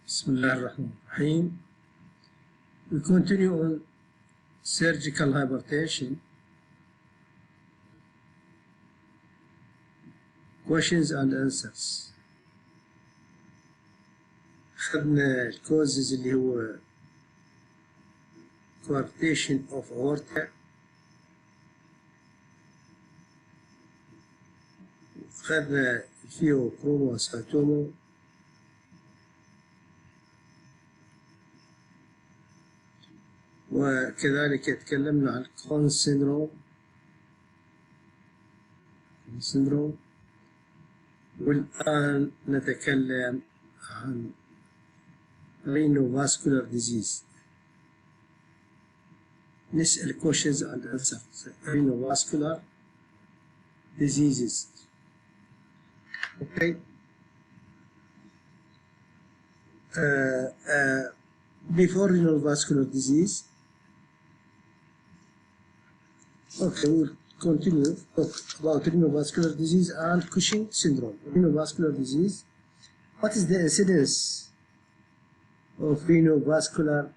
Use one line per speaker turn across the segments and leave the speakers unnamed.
بسم الله الرحمن الرحيم. We continue on surgical hypertension. Questions and answers. خدنا الكوزز اللي هو coarctation of aorta، خدنا الفيوكروموسايتوما، وكذلك تكلمنا عن كرون سيندروم، والآن نتكلم عن renovascular disease. نسأل questions and answers. renovascular diseases. Okay. Before renovascular disease, okay, we'll continue to talk about renovascular disease and Cushing syndrome. Renovascular disease. What is the incidence of renovascular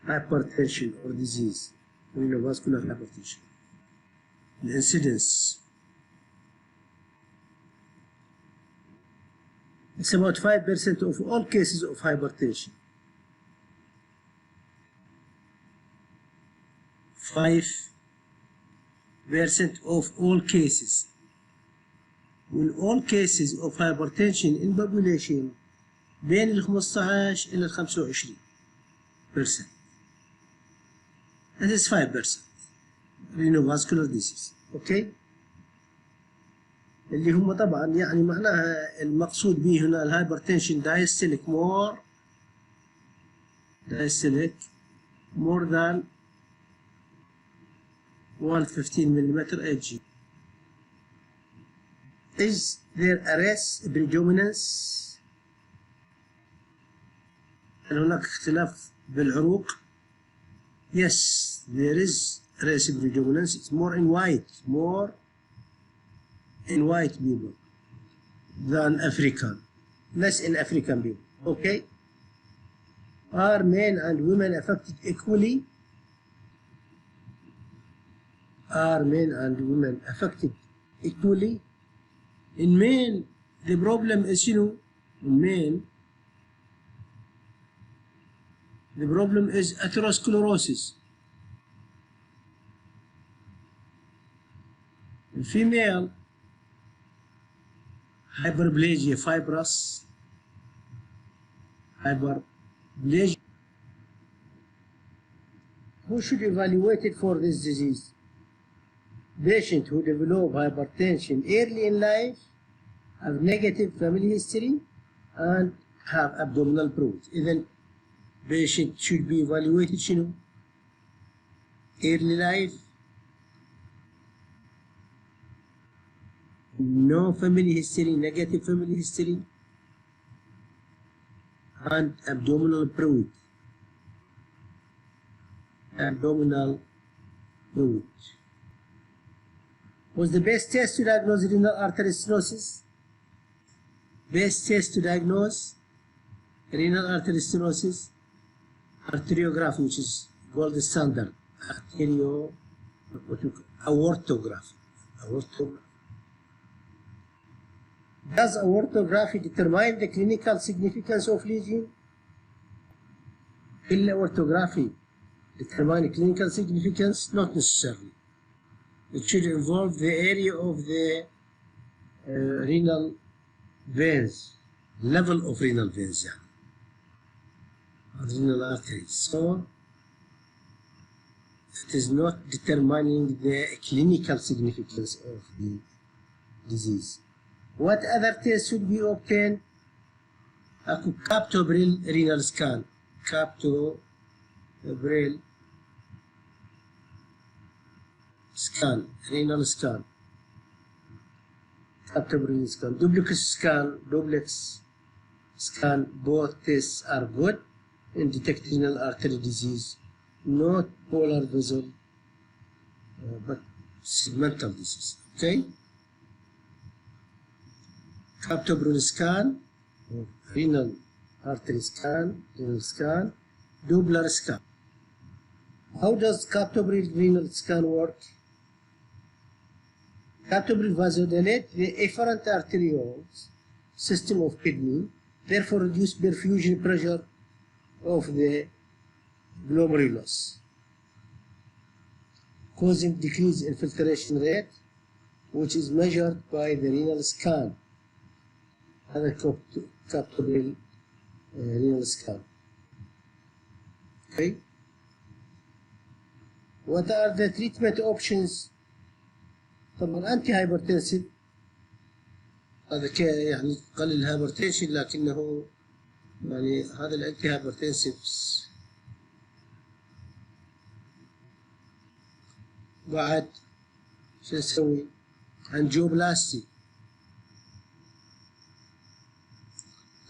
hypertension or disease? Renovascular hypertension. The incidence. It's about 5% of all cases of hypertension. 5% of all cases. When all cases of hypertension in population بين ال 15 إلى ال 25%. That is 5%. renovascular disease. Okay? اللي هم طبعا يعني معناها المقصود به هنا الهايبرتنشن diastolic more than 115 mm Hg. Is there a race predominance؟ هل هناك اختلاف بالعروق؟ Yes, there is race predominance. It's more in white people than African, less in African people. Okay? Are men and women affected equally? Are men and women affected equally? In men, the problem is, in men, the problem is atherosclerosis. In female, hyperplasia fibrous, hyperplasia. Who should evaluate it for this disease? Patients who develop hypertension early in life, have negative family history, and have abdominal pruritus. Then patient should be evaluated early life, no family history, negative family history, and abdominal pruritus. Was the best test to diagnose renal artery stenosis? Best test to diagnose renal artery stenosis? Arteriography, which is gold standard. Aortography. Does aortography determine the clinical significance of lesion? Will aortography determine clinical significance? Not necessarily. It should involve the area of the renal veins, level of renal veins, renal arteries. So it is not determining the clinical significance of the disease. What other tests should be obtained? Captobril renal scan. Captobril scan, renal scan, captobril scan, duplex scan, both tests are good in detecting renal artery disease, not polar vessel, but segmental disease. Okay? Captobril scan, renal artery scan, renal scan, Doppler scan. How does capillary renal scan work? Capillary vasodilate the efferent arterioles system of kidney, therefore reduce perfusion pressure of the glomerulus, causing decreased infiltration rate, which is measured by the renal scan. هذا capillary renal scan. Okay. What are the treatment options? طبعا anti hypertensive، هذا يعني قلل الهايبرتنشن، لكنه يعني هذا الانتي هايبرتنسيفز. بعد شو نسوي؟ انجيوبلاستي،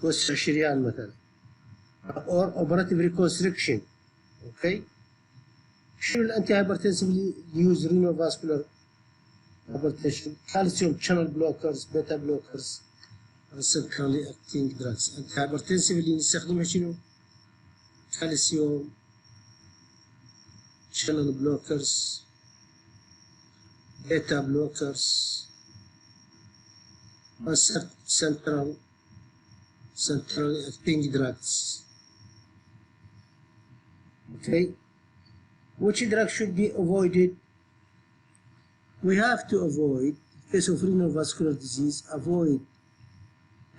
توسع الشريان مثلا، or operative reconstruction. اوكي. شنو الانتي هايبرتنسيف اللي يوز renovascular hypertension؟ calcium channel blockers، beta blockers، centrally acting drugs. anti hypertensive اللي نستخدمها شنو؟ calcium channel blockers، beta blockers، centrally acting drugs. Okay. Which drug should be avoided? We have to avoid, in case of renovascular disease, avoid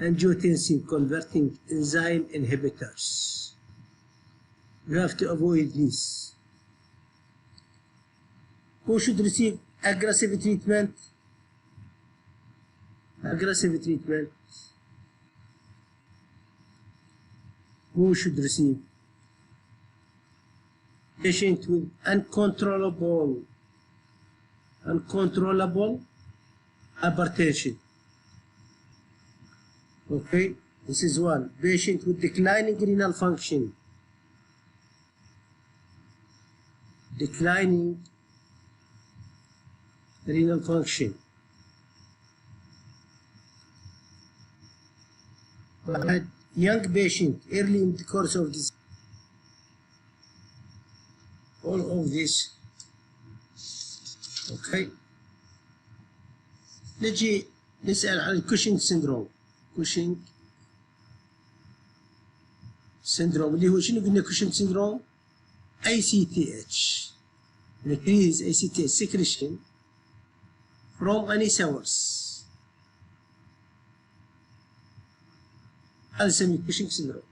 angiotensin converting enzyme inhibitors. We have to avoid this. Who should receive aggressive treatment? Aggressive treatment. Who should receive? Patient with uncontrollable hypertension. Okay, this is one. Patient with declining renal function. Declining renal function. But young patient early in the course of this. All of this. Okay. نجي نسأل عن الكوشنج سيندروم. كوشنج سيندروم اللي هو شنو قلنا؟ كوشنج سيندروم ACTH، increase ACTH secretion from any source. هذا نسميه كوشنج سيندروم.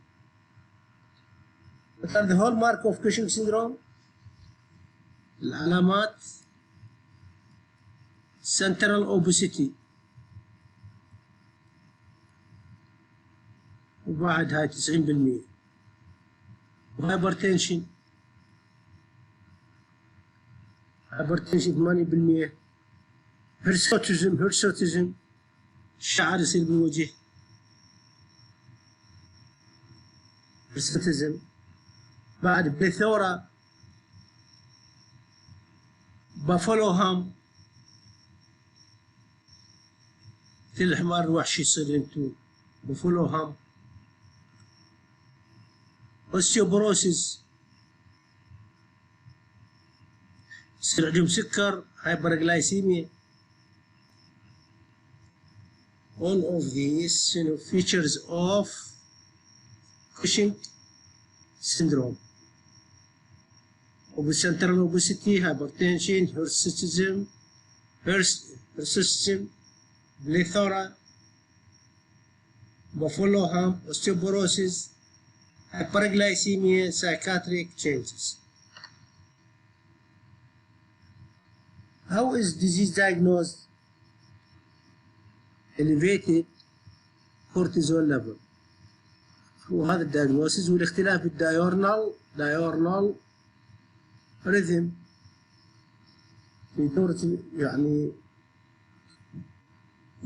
What are the hallmark of Cushing syndrome؟ العلامات: central obesity، وبعد هاي 90%، وهايبرتنشن 8%، هيرسوتيزم الشعر يصير بالوجه، هيرسوتيزم، بعد بليثورا، بافلو هام، مثل الحمار الوحشي يصير انتو، بافلو هام، اوستيوبروسيس، يصير عندهم سكر، هايبرغلايسيميا. All of these features of Cushing syndrome. Central obesity, hypertension, hirsutism, plethora, buffalo hump, osteoporosis, hyperglycemia, psychiatric changes. How is disease diagnosed? Elevated cortisol level. وهذا الدايجنوسيس والاختلاف بالدايورنال ريثم في دورة يعني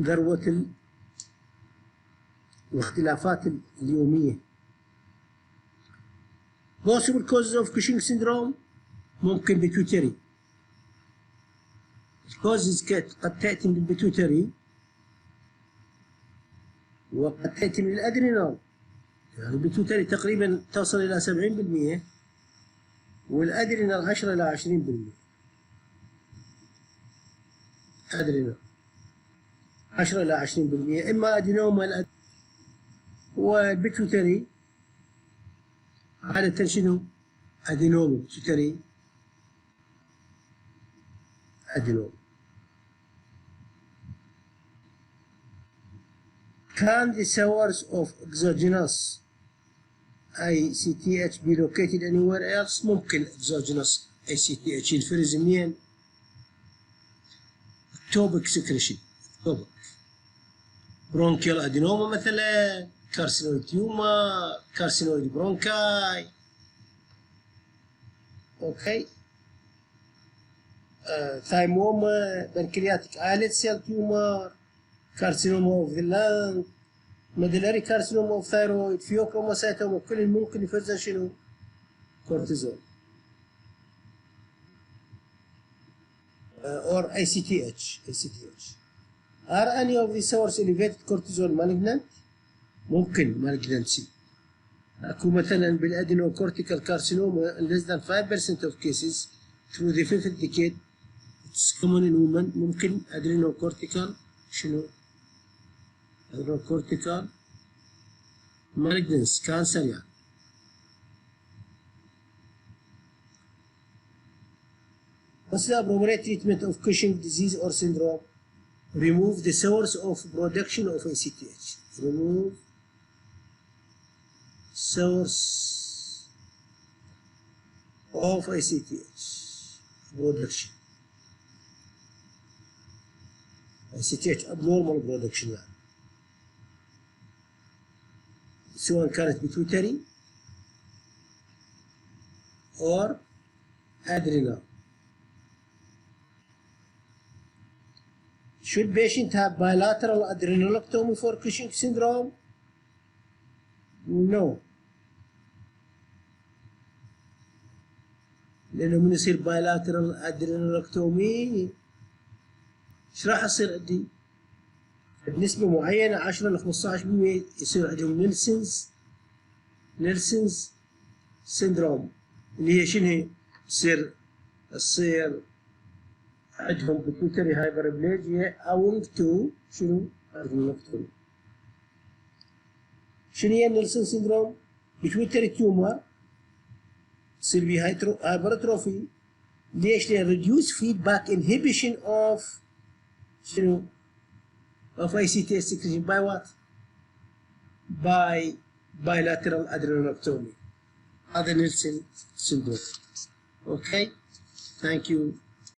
ذروة الاختلافات اليومية. Possible causes of Cushing syndrome ممكن بيتوتري. الكوزز قد تأتي من البيتوتري وقد تأتي من الأدرينال يعني البيتوتري تقريبا توصل إلى 70% والأدرينال 10 إلى 20%. أدرينال 10 إلى 20%، إما أدينوما والبيتوتري عادة شنو؟ أدينوما بيتوتري أدينوما. Can the source of exogenous ICTH be located anywhere else؟ ممكن exogenous ICTH ينفرز منين؟ ectopic secretion، ectopic bronchial adenoma مثلا، carcinoid tumor، carcinoid bronchi. اوكي. ثايموما، pancreatic islet cell tumor، carcinoma of the lung، medullary carcinoma of thyroid، pheochromocytoma، كل ممكن يفرزها شنو؟ كورتيزون. or ACTH. Are any of the source elevated cortisol malignant؟ ممكن malignancy. أكو مثلا بالأدينوكورتيكال كارسينوما in less than 5% of cases through the 5th decade it's common in women. ممكن أدينوكورتيكال شنو؟ أدينوكورتيكال malignancy كانسر يعني. What's the appropriate treatment of Cushing disease or syndrome? Remove the source of production of ACTH. Remove source of ACTH production. ACTH abnormal production يعني. سواء كانت pituitary or adrenal. Should patient have bilateral adrenalectomy for Cushing syndrome? No. لأنه من يصير bilateral adrenalectomy ايش راح يصير عندي؟ بنسبة معينة 10 ل 15% يصير عندهم نيلسونز سيندروم اللي هي شنو؟ تصير عندهم pituitary hyperplasia owing to شنو؟ adrenalectomy. شنو هي النيلسون سيندروم؟ pituitary tumor تصير بيه hypertrophy. ليش؟ لأن reduce feedback inhibition of شنو؟ of ACTH secretion by what? By bilateral adrenalectomy. هذا نيلسون syndrome. Okay, thank you.